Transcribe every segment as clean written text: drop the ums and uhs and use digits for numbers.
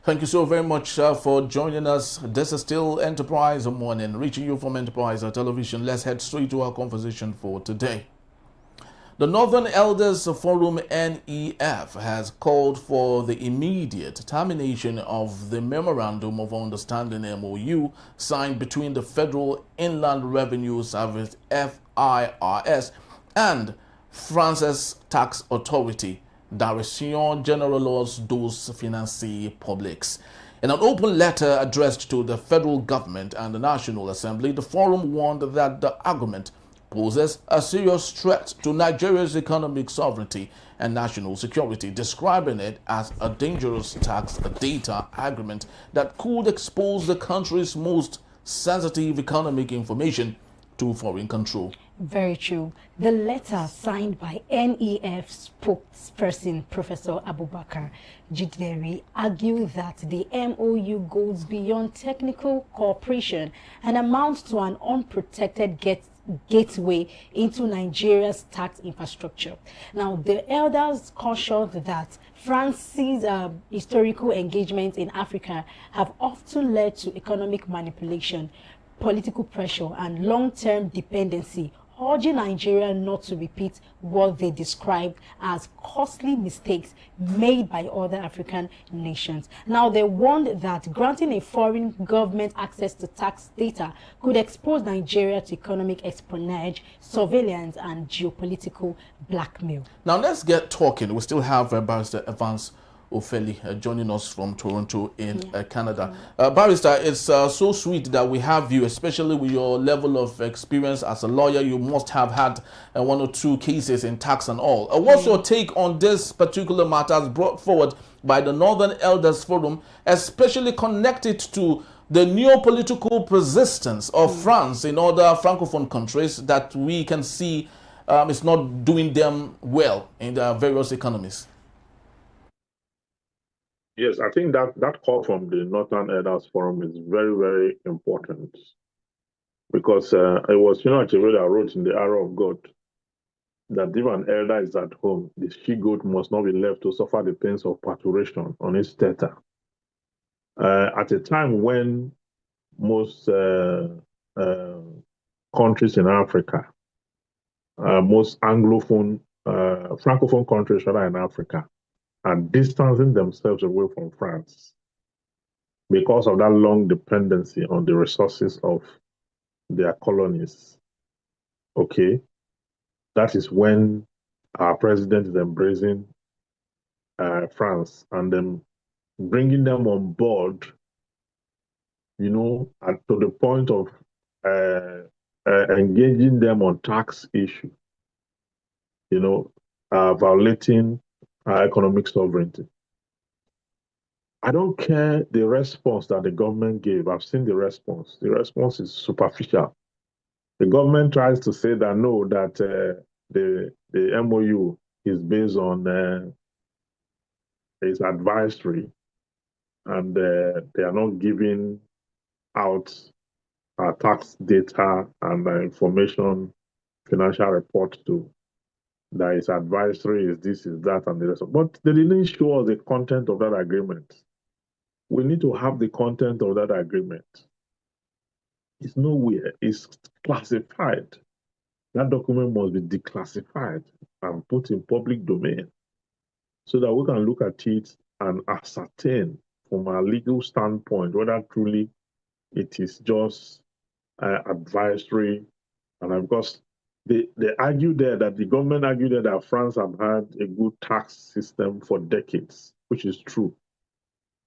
Thank you so very much for joining us. This is still Enterprise Morning, reaching you from Enterprise Television. Let's head straight to our conversation for today. The Northern Elders Forum NEF has called for the immediate termination of the Memorandum of Understanding MOU signed between the Federal Inland Revenue Service FIRS and France's tax authority, Direction Générale des Finances Publiques. In an open letter addressed to the federal government and the National Assembly, the forum warned that the argument poses a serious threat to Nigeria's economic sovereignty and national security, describing it as a dangerous tax data agreement that could expose the country's most sensitive economic information to foreign control. Very true. The letter signed by NEF spokesperson Professor Abubakar Jiddere argued that the MOU goes beyond technical cooperation and amounts to an unprotected gateway into Nigeria's tax infrastructure. Now, the elders cautioned that France's historical engagements in Africa have often led to economic manipulation, political pressure, and long-term dependency, urging Nigeria not to repeat what they described as costly mistakes made by other African nations. Now, they warned that granting a foreign government access to tax data could expose Nigeria to economic espionage, surveillance, and geopolitical blackmail. Now, let's get talking. We still have Barrister Evans Ofeli joining us from Toronto in Canada. Barrister, it's so sweet that we have you, especially with your level of experience as a lawyer. You must have had one or two cases in tax and all. What's your take on this particular matter as brought forward by the Northern Elders Forum, especially connected to the neopolitical persistence of France in other Francophone countries that we can see is not doing them well in their various economies? Yes, I think that call from the Northern Elders Forum is very, very important because it was Générale that wrote in the Arrow of God that if an elder is at home, the she-goat must not be left to suffer the pains of parturition on its tether. At a time when most countries in Africa, most Anglophone, Francophone countries rather in Africa, and distancing themselves away from France because of that long dependency on the resources of their colonies. Okay, that is when our president is embracing France and then bringing them on board, to the point of engaging them on tax issue, violating our economic sovereignty. I don't care the response that the government gave. I've seen the response. The response is superficial. The government tries to say that no, that the MOU is based on its advisory, and they are not giving out tax data and information, financial report to. That is advisory, is this, is that, and the rest of. But they didn't show us the content of that agreement. We need to have the content of that agreement. It's nowhere. It's classified. That document must be declassified and put in public domain so that we can look at it and ascertain from a legal standpoint whether truly it is just advisory. And because they argue there that the government argued there that France have had a good tax system for decades, which is true.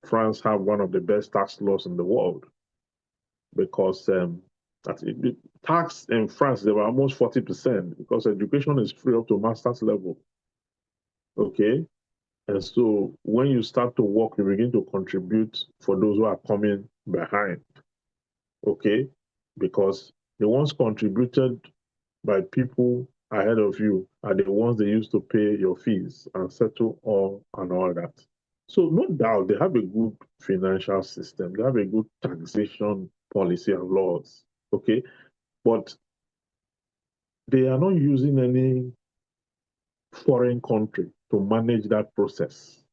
France have one of the best tax laws in the world because the tax in France, they were almost 40% because education is free up to master's level. Okay? And so when you start to work, you begin to contribute for those who are coming behind. Okay? Because the ones contributed by people ahead of you are the ones they used to pay your fees and settle all that. So no doubt they have a good financial system. They have a good taxation policy and laws. Okay. But they are not using any foreign country to manage that process.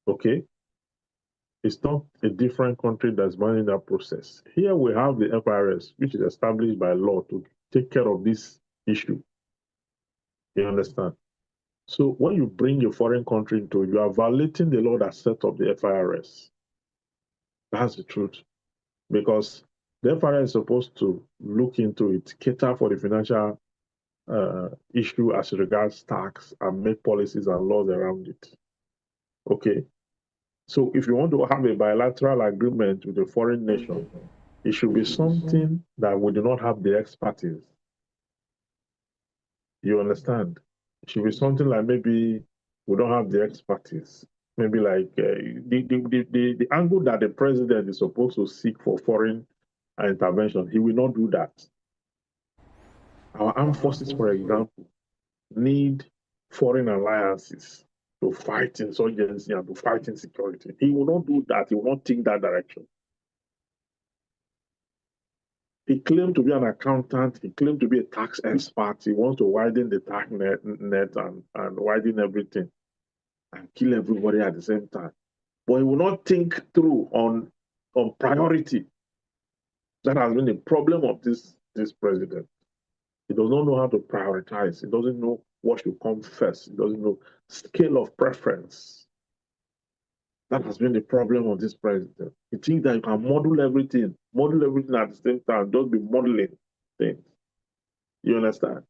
Okay. It's not a different country that's managing that process. Here we have the FIRS, which is established by law to take care of this issue. You understand? So when you bring a foreign country into it, you are violating the law that set up the FIRS. That's the truth. Because the FIRS is supposed to look into it, cater for the financial issue as regards tax, and make policies and laws around it. Okay. So if you want to have a bilateral agreement with a foreign nation, it should be something that we do not have the expertise. You understand? It should be something like maybe we don't have the expertise. Maybe like the angle that the president is supposed to seek for foreign intervention, he will not do that. Our armed forces, for example, need foreign alliances to fight insurgency and to fight insecurity. He will not do that. He will not think that direction. He claimed to be an accountant. He claimed to be a tax expert. He wants to widen the tax net and widen everything and kill everybody at the same time. But he will not think through on priority. That has been the problem of this president. He does not know how to prioritize. He doesn't know what should come first. He doesn't know scale of preference. That has been the problem of this president. He thinks that you can model everything at the same time, just be modeling things. You understand?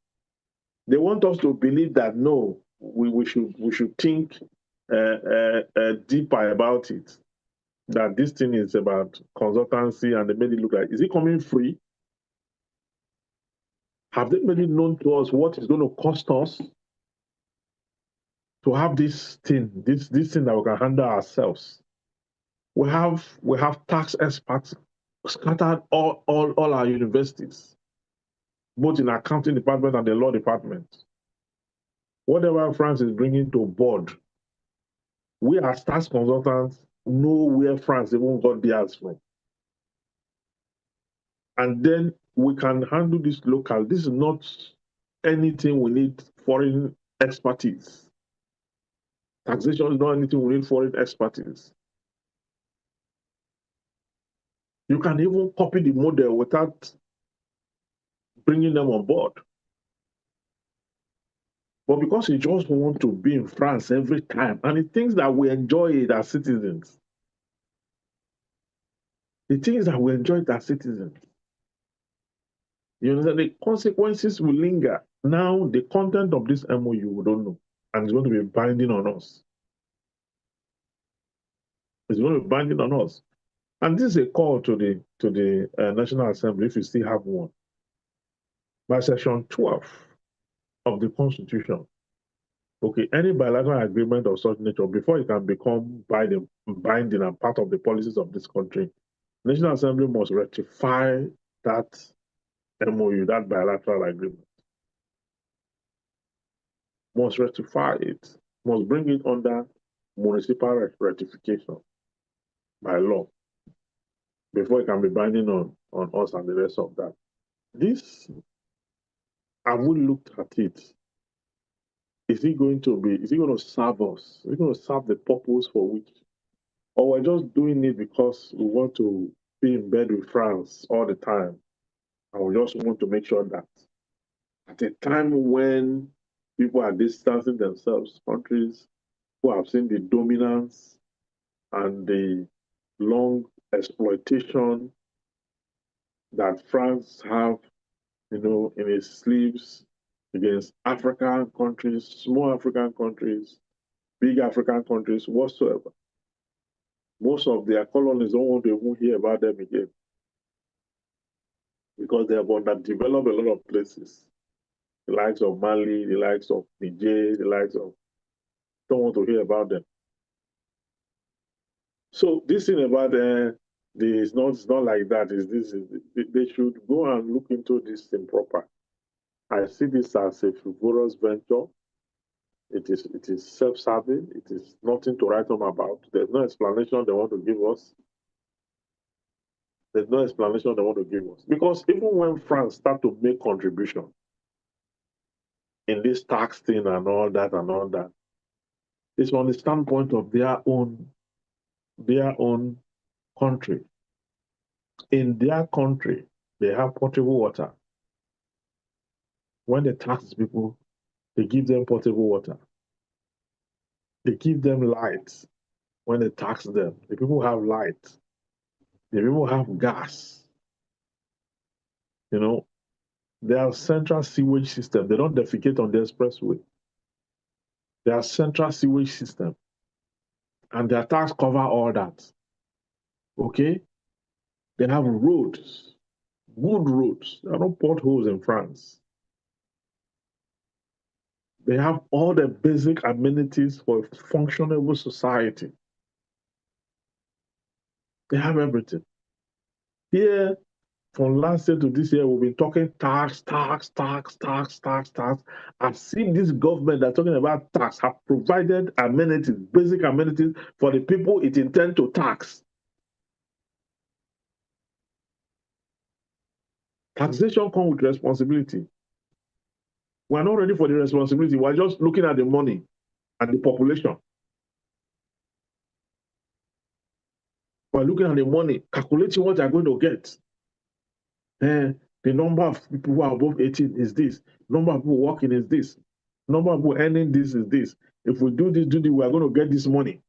They want us to believe that no, we should think deeper about it. That this thing is about consultancy, and they made it look like, is it coming free? Have they made it known to us what it's going to cost us to have this thing, this thing that we can handle ourselves? We have tax experts scattered all our universities, both in accounting department and the law department. Whatever France is bringing to board, we as tax consultants know where France even got theirs from. And then we can handle this local. This is not anything we need foreign expertise. Taxation is not anything we need foreign expertise. You can even copy the model without bringing them on board. But because he just wants to be in France every time, and he thinks that we enjoy it as citizens. He thinks that we enjoy it as citizens. You understand? The consequences will linger. Now, the content of this MOU, we don't know. And it's going to be binding on us. It's going to be binding on us. And this is a call to the National Assembly, if you still have one. By Section 12 of the Constitution, okay, any bilateral agreement of such nature, before it can become binding and part of the policies of this country, the National Assembly must ratify that MOU, that bilateral agreement. Must ratify it, must bring it under municipal ratification by law before it can be binding on us and the rest of that. This, have we looked at it? Is it going to serve us? Is it going to serve the purpose for which? Or we're just doing it because we want to be in bed with France all the time, and we just want to make sure that at a time when people are distancing themselves, countries who have seen the dominance and the long exploitation that France have, in its sleeves against African countries, small African countries, big African countries, whatsoever. Most of their colonies don't want to even hear about them again because they have underdeveloped a lot of places. The likes of Mali, the likes of Niger, the likes of, don't want to hear about them. So this thing about it's not like that. They should go and look into this thing proper. I see this as a frivolous venture. It is self-serving. It is nothing to write home about. There's no explanation they want to give us. There's no explanation they want to give us. Because even when France start to make contribution in this tax thing and all that, it's from the standpoint of their own their own country. In their country, they have potable water. When they tax people, they give them potable water. They give them light. When they tax them, the people have light. The people have gas. You know, they have central sewage system. They don't defecate on the expressway. They have central sewage system. And their tax cover all that. Okay? They have roads, good roads. There are no potholes in France. They have all the basic amenities for a functionable society. They have everything. Here, from last year to this year, we've been talking tax. I've seen this government that's talking about tax have provided amenities, basic amenities for the people it intends to tax. Taxation comes with responsibility. We're not ready for the responsibility. We're just looking at the money and the population. We're looking at the money, calculating what they're going to get. The number of people who are above 18 is this. Number of people working is this. Number of people earning this is this. If we do this, we are going to get this money.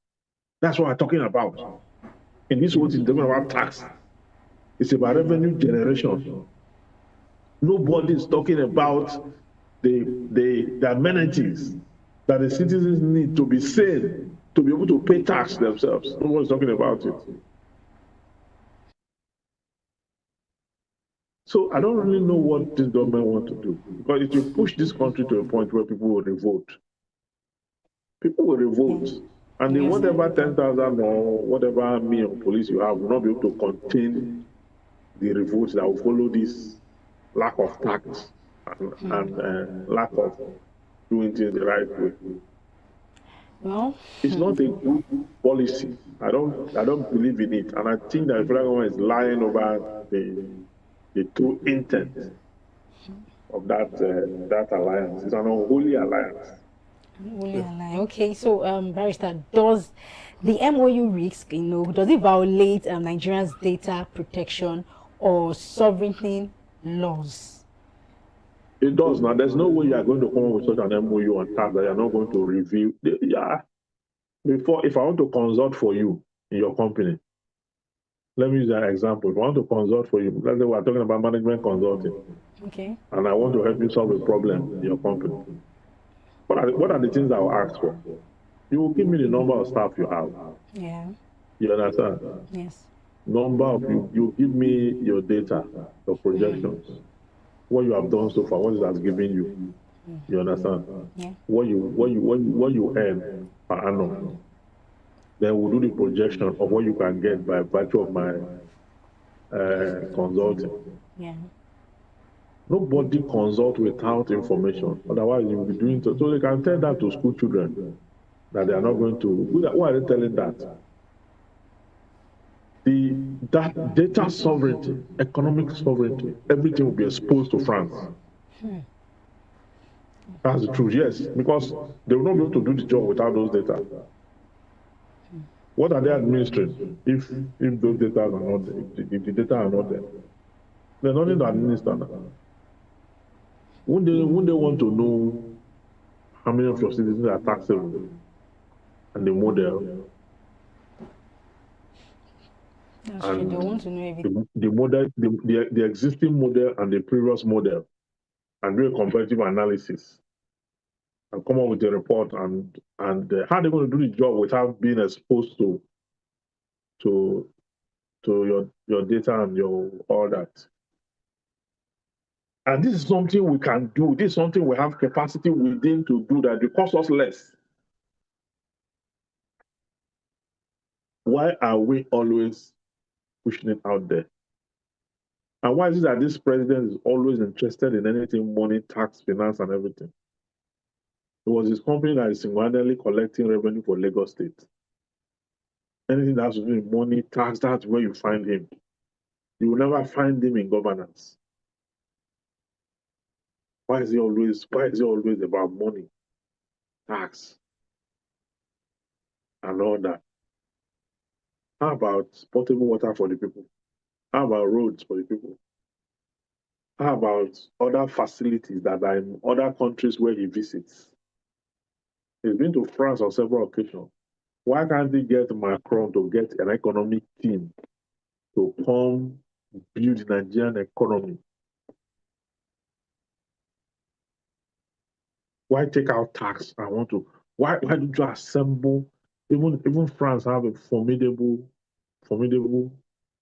That's what we're talking about. In this world, it's talking about tax. It's about revenue generation. Nobody is talking about the amenities that the citizens need to be sane, to be able to pay tax themselves. Nobody's talking about it. So I don't really know what this government wants to do, because it will push this country to a point where people will revolt. People will revolt. And the whatever 10,000 or whatever army or police you have will not be able to contain the revolt that will follow this lack of tax and lack of doing things the right way. Well, it's not a good policy. I don't believe in it, and I think that the federal government is lying over the true intent of that alliance. It's an unholy alliance. Okay, so Barrister, does the MOU risk, does it violate Nigeria's data protection or sovereignty laws? It does. Now, there's no way you are going to come up with such an MOU on tax that you're not going to review. Before, if I want to consult for you in your company, let me use an example. If I want to consult for you, let's say we're talking about management consulting. Okay. And I want to help you solve a problem in your company. What are the things I will ask for? You will give me the number of staff you have. Yeah. You understand? Yes. Number of you give me your data, your projections, what you have done so far, what it has given you. You understand? Yeah. What you earn per annum. Then we'll do the projection of what you can get by virtue of my consulting. Yeah. Nobody consult without information. Otherwise, you will be doing so. So they can tell that to school children that they are not going to. Who are they telling that? That data sovereignty, economic sovereignty, everything will be exposed to France. That's the truth, yes, because they will not be able to do the job without those data. What are they administering if those data are not there, if the data are not there? There's nothing to administer now. Wouldn't they want to know how many of your citizens are taxable and the model? That's true. They want to know everything. The model, the existing model and the previous model, and do a comparative analysis and come up with a report and how are they going to do the job without being exposed to your data and your all that. And this is something we can do. This is something we have capacity within to do that. It costs us less. Why are we always pushing it out there? And why is it that this president is always interested in anything money, tax, finance, and everything? It was his company that is single-handedly collecting revenue for Lagos State. Anything that has to do with money, tax, that's where you find him. You will never find him in governance. Why is he always about money, tax, and all that? How about potable water for the people? How about roads for the people? How about other facilities that are in other countries where he visits? He's been to France on several occasions. Why can't he get Macron to get an economic team to come build the Nigerian economy? Why take out tax? Why don't you assemble? Even France have a formidable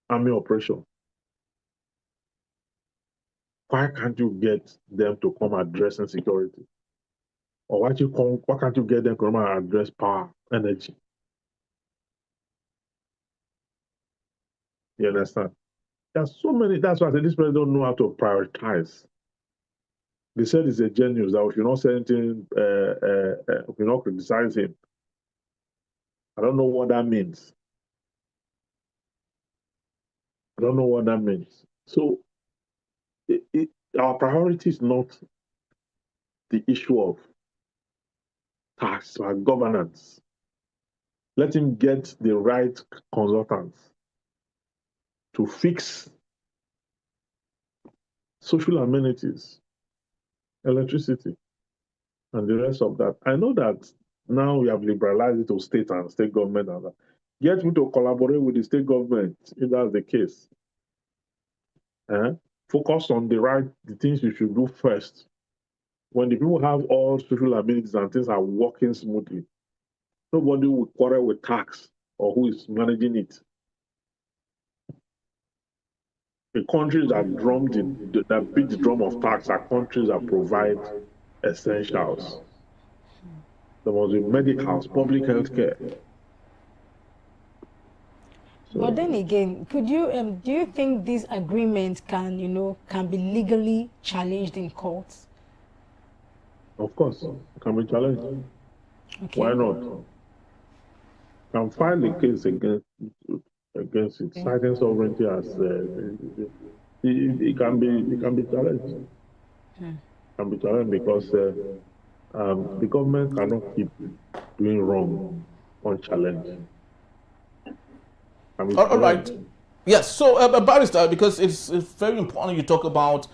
army operation. Why can't you get them to come address insecurity? Or why can't you get them to come and address power, energy? You understand? There's so many. That's why I say this president don't know how to prioritize. They said he's a genius, that we should not say anything, we should not criticize him. I don't know what that means. I don't know what that means. So our priority is not the issue of tax or governance. Let him get the right consultants to fix social amenities, electricity, and the rest of that. I know that now we have liberalized it to state and state government and that. Get me to collaborate with the state government if that's the case. Focus on the things you should do first. When the people have all social amenities and things are working smoothly, nobody will quarrel with tax or who is managing it. The countries that beat the drum of tax are countries that provide essentials. There must be medicals, public health care. But then again, could you do you think this agreement can be legally challenged in courts? Of course, it can be challenged. Okay. Why not? Can file a case against it, citing sovereignty as it can be challenged. It can be challenged because the government cannot keep doing wrong unchallenged. All right. Yes. So, barrister, because it's very important you talk about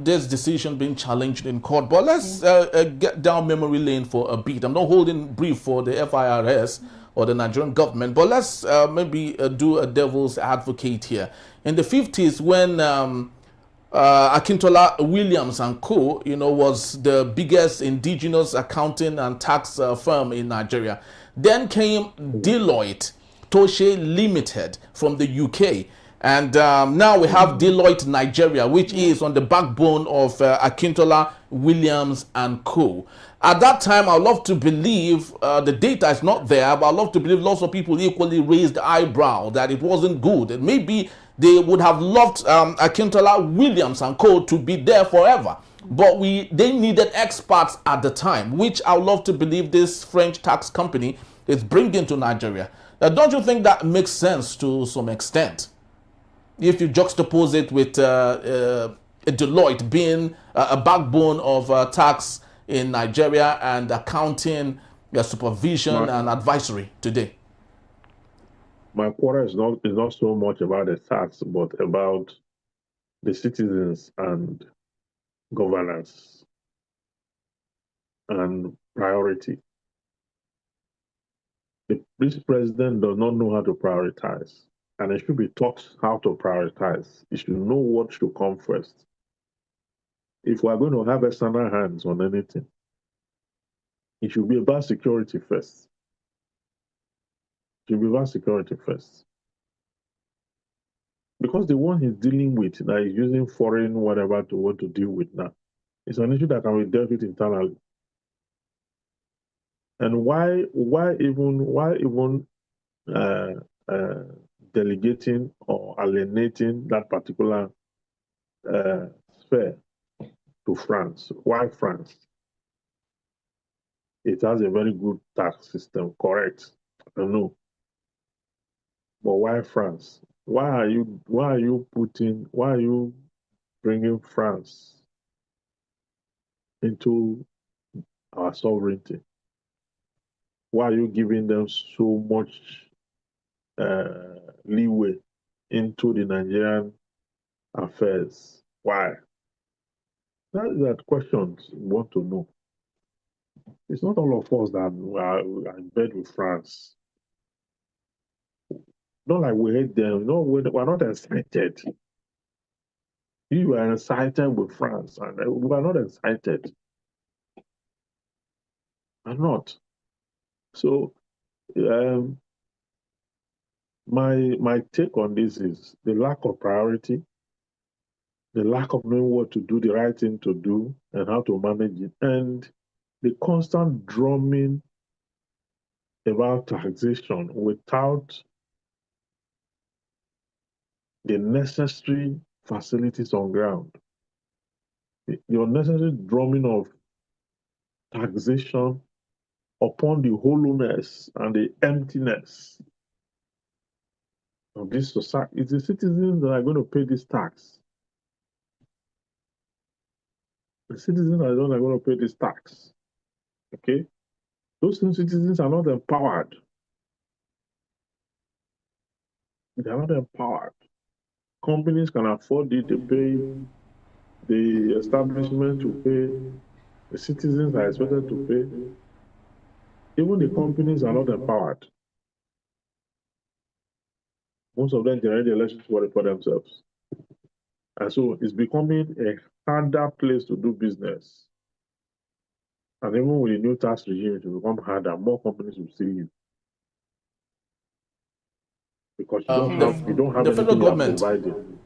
this decision being challenged in court. But let's get down memory lane for a bit. I'm not holding brief for the FIRS or the Nigerian government, but let's maybe do a devil's advocate here. In the 50s, when Akintola Williams and Co. Was the biggest indigenous accounting and tax firm in Nigeria. Then came Deloitte Toshe Limited from the UK. And now we have Deloitte Nigeria, which is on the backbone of Akintola, Williams, and Co. At that time, I love to believe, the data is not there, but I love to believe lots of people equally raised eyebrow that it wasn't good. And maybe they would have loved Akintola, Williams, and Co. to be there forever. But they needed experts at the time, which I would love to believe this French tax company is bringing to Nigeria. Don't you think that makes sense to some extent? If you juxtapose it with Deloitte being a backbone of tax in Nigeria and accounting, supervision and advisory today. My quarrel is not so much about the tax, but about the citizens and governance and priority. This president does not know how to prioritize, and it should be taught how to prioritize. It should know what should come first. If we are going to have external hands on anything, it should be about security first. It should be about security first. Because the one he's dealing with that is using foreign whatever to want to deal with now, it's an issue that can be dealt with internally. And why even delegating or alienating that particular sphere to France? Why France? It has a very good tax system, correct? I know. But why France? Why are you bringing France into our sovereignty? Why are you giving them so much leeway into the Nigerian affairs. Why? That questions we want to know. It's not all of us that are in bed with France. Not like we hate them. No, we're not excited. You are excited with France, and we are not excited. I'm not. So, my take on this is the lack of priority, the lack of knowing what to do, the right thing to do, and how to manage it, and the constant drumming about taxation without the necessary facilities on ground. The unnecessary drumming of taxation upon the hollowness and the emptiness of this society. It's the citizens that are going to pay this tax. The citizens are the ones that are going to pay this tax. Okay? Those citizens are not empowered. They are not empowered. Companies can afford it, they pay, the establishment to pay, the citizens are expected to pay. Even the companies are not empowered. Most of them generate the elections for themselves. And so it's becoming a harder place to do business. And even with the new tax regime, it will become harder. More companies will see you. Because you don't have the federal anything you are government. providing.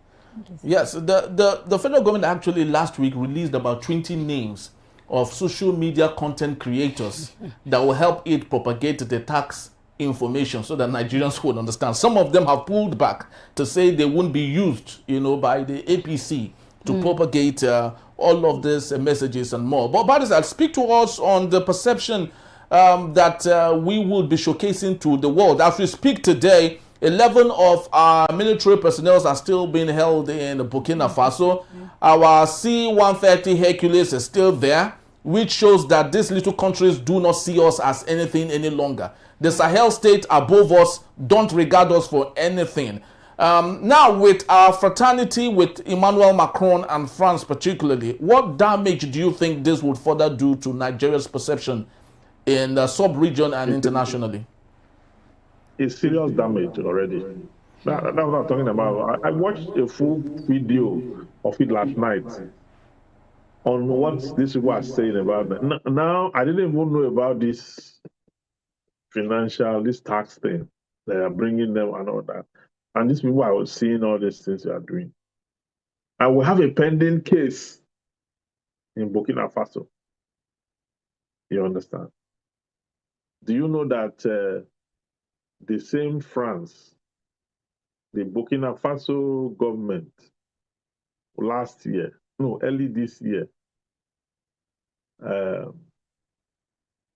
Yes, the federal government actually last week released about 20 names of social media content creators that will help it propagate the tax information so that Nigerians would understand. Some of them have pulled back to say they won't be used, by the APC to propagate all of these messages and more. But Badis, speak to us on the perception that we will be showcasing to the world. As we speak today, 11 of our military personnel are still being held in Burkina Faso. Our C-130 Hercules is still there, which shows that these little countries do not see us as anything any longer. The Sahel state above us don't regard us for anything. Now, with our fraternity with Emmanuel Macron and France particularly, what damage do you think this would further do to Nigeria's perception in the sub-region and internationally? It's serious damage already. That's what I'm talking about. I watched a full video of it last night on what these people are saying about that. Now, I didn't even know about this tax thing. They are bringing them and all that. And these people are seeing all these things they are doing. And we have a pending case in Burkina Faso. You understand? Do you know that the same France, the Burkina Faso government, early this year,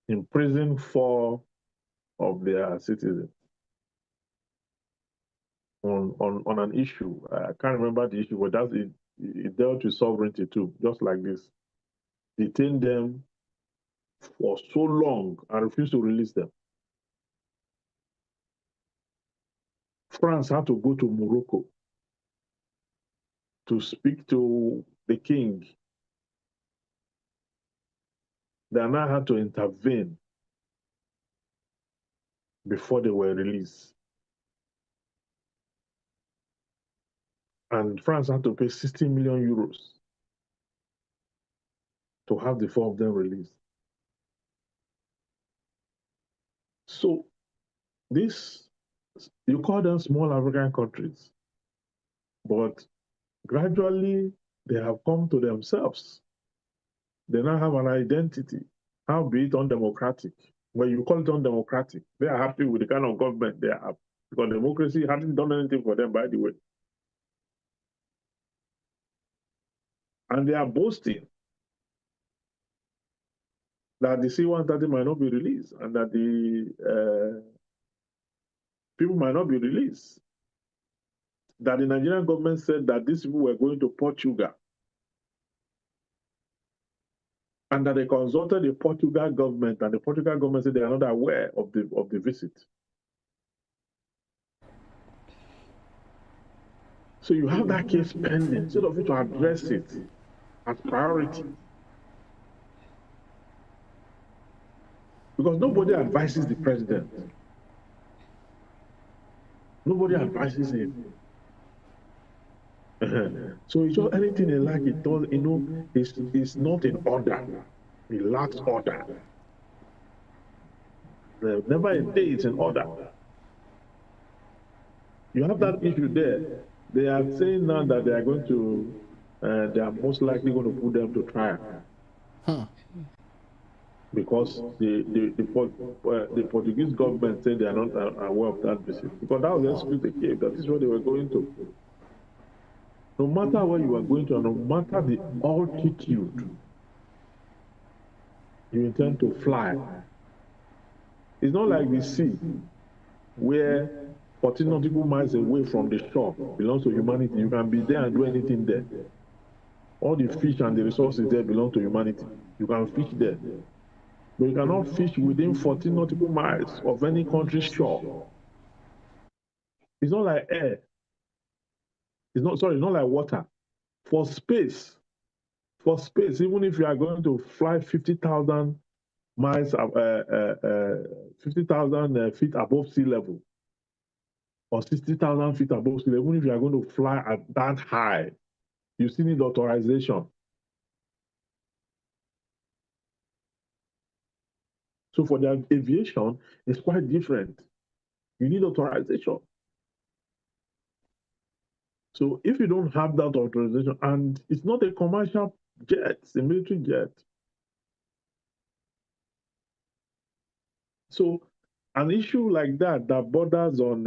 imprisoned 4 of their citizens on an issue. I can't remember the issue, but it dealt with sovereignty too, just like this. Detained them for so long and refused to release them. France had to go to Morocco to speak to the king. They now had to intervene before they were released. And France had to pay 60 million euros to have the 4 of them released. So you call them small African countries, but gradually they have come to themselves. They now have an identity, albeit undemocratic. When you call it undemocratic, they are happy with the kind of government they have, because democracy hasn't done anything for them, by the way. And they are boasting that the C-130 might not be released and that the people might not be released. That the Nigerian government said that these people were going to Portugal and that they consulted the Portugal government, and the Portugal government said they are not aware of the visit. So you have that case pending instead of you to address it as priority. Because nobody advises the president. Nobody advises him. So it's just anything he like, it does, it's not in order. He lacks order. Never a day it's in order. You have that issue there. They are saying now that they are going to, they are most likely going to put them to trial. Because the Portuguese government said they are not aware of that visit. Because that was the excuse they gave, that is what they were going to. No matter where you are going to, no matter the altitude you intend to fly, it's not like the sea, where 14 nautical miles away from the shore belongs to humanity. You can be there and do anything there. All the fish and the resources there belong to humanity. You can fish there. But you cannot fish within 14 nautical miles of any country's shore. It's not like air. It's not like water. For space, even if you are going to fly 50,000 miles, 50,000 feet above sea level, or 60,000 feet above sea level, even if you are going to fly at that high, you still need authorization. So for the aviation, it's quite different. You need authorization. So if you don't have that authorization, and it's not a commercial jet, it's a military jet. So an issue like that borders on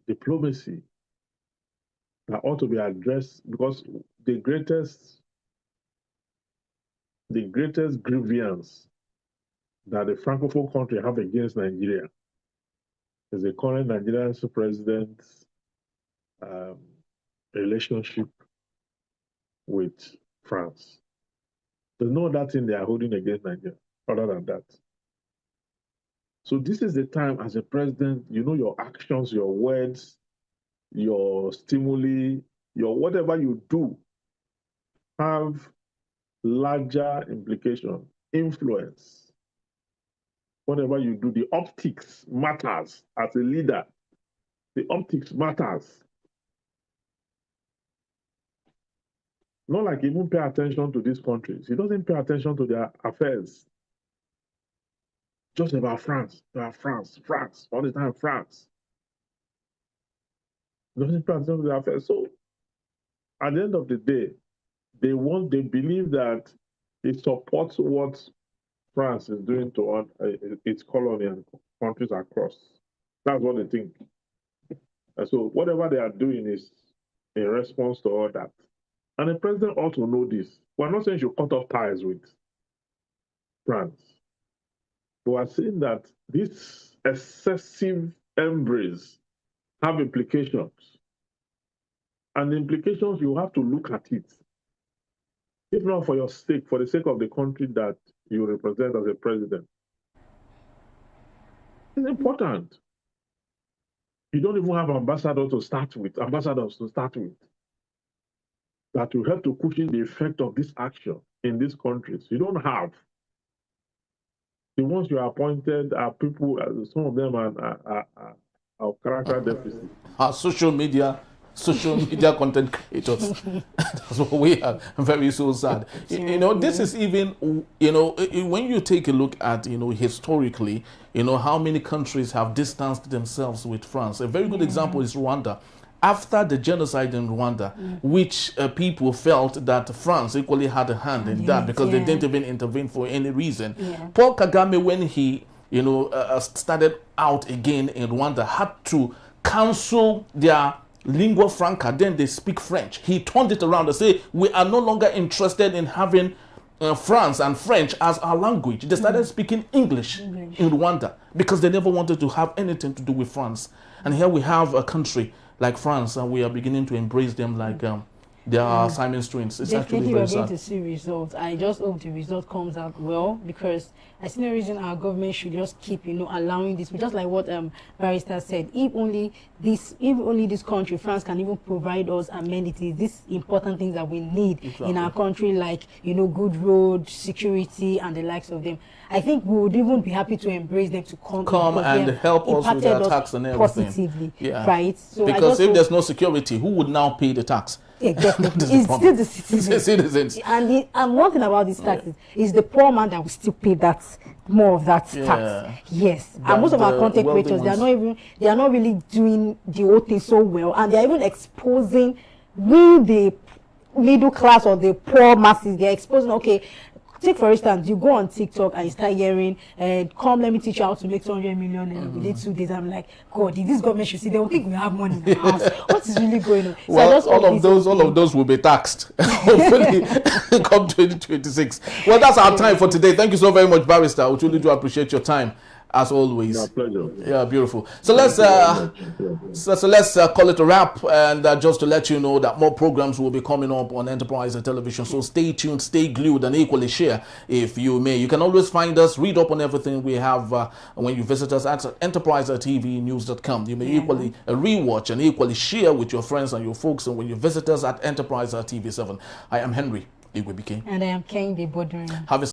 diplomacy that ought to be addressed, because the greatest grievance that the Francophone country have against Nigeria is the current Nigerian president's relationship with France. There's no other thing they are holding against Nigeria other than that. So this is the time as a president, your actions, your words, your stimuli, your whatever you do have larger implication, influence. Whatever you do, the optics matters as a leader. The optics matters. Not like he won't pay attention to these countries. He doesn't pay attention to their affairs. Just about France. France, all the time, France. He doesn't pay attention to their affairs. So at the end of the day, they believe that it supports what France is doing to its colony and countries across. That's what they think. And so whatever they are doing is in response to all that. And the president ought to know this. We're not saying you should cut off ties with France. But we're saying that this excessive embrace have implications. And the implications, you have to look at it. If not for your sake, for the sake of the country that you represent as a president. It's important. You don't even have ambassadors to start with, that will help to cushion the effect of this action in these countries. You don't have. The ones you are appointed are people, some of them are character deficit. Our social media content creators. That's what we are. Very so sad. This is even, when you take a look at, historically, how many countries have distanced themselves with France. A very good example is Rwanda. After the genocide in Rwanda, which people felt that France equally had a hand in that because they didn't even intervene for any reason. Paul Kagame, when he started out again in Rwanda, had to cancel their lingua franca, then they speak French. He turned it around and said, we are no longer interested in having France and French as our language. They started speaking English in Rwanda because they never wanted to have anything to do with France. And here we have a country like France, and we are beginning to embrace them like their assignment strings. It's actually Definitely very we're going sad. to see results. I just hope the result comes out well, because I see no reason our government should just keep, allowing this. Just like what Barrister said, if only this country, France, can even provide us amenities, these important things that we need in our country, like good road, security, and the likes of them, I think we would even be happy to embrace them to come and help us with their tax and everything. Positively, yeah. Right? So because if there's no security, who would now pay the tax? Yeah, definitely. It's still the citizens. And one thing about these taxes is the poor man that will still pay more of that tax. Yes. And most of our content creators, they are not really doing the whole thing so well, and they are even exposing the middle class or the poor masses. They are exposing, okay, take for instance, you go on TikTok and you start hearing, come, let me teach you how to make 200 million within 2 days. I'm like, God, if this government should see, they will think we have money in the house. What is really going on? So well, all of those will be taxed, hopefully, come 2026. Well, that's our time for today. Thank you so very much, Barrister. We truly do appreciate your time, as always. My pleasure. Yeah, beautiful. So let's call it a wrap, and just to let you know that more programs will be coming up on Enterprise Television. So stay tuned, stay glued, and equally share if you may. You can always find us, read up on everything we have when you visit us at enterprisetvnews.com. You may equally rewatch and equally share with your friends and your folks, and when you visit us at Enterprise TV7. I am Henry Igwebike. And I am Kehinde Bodrin. Have a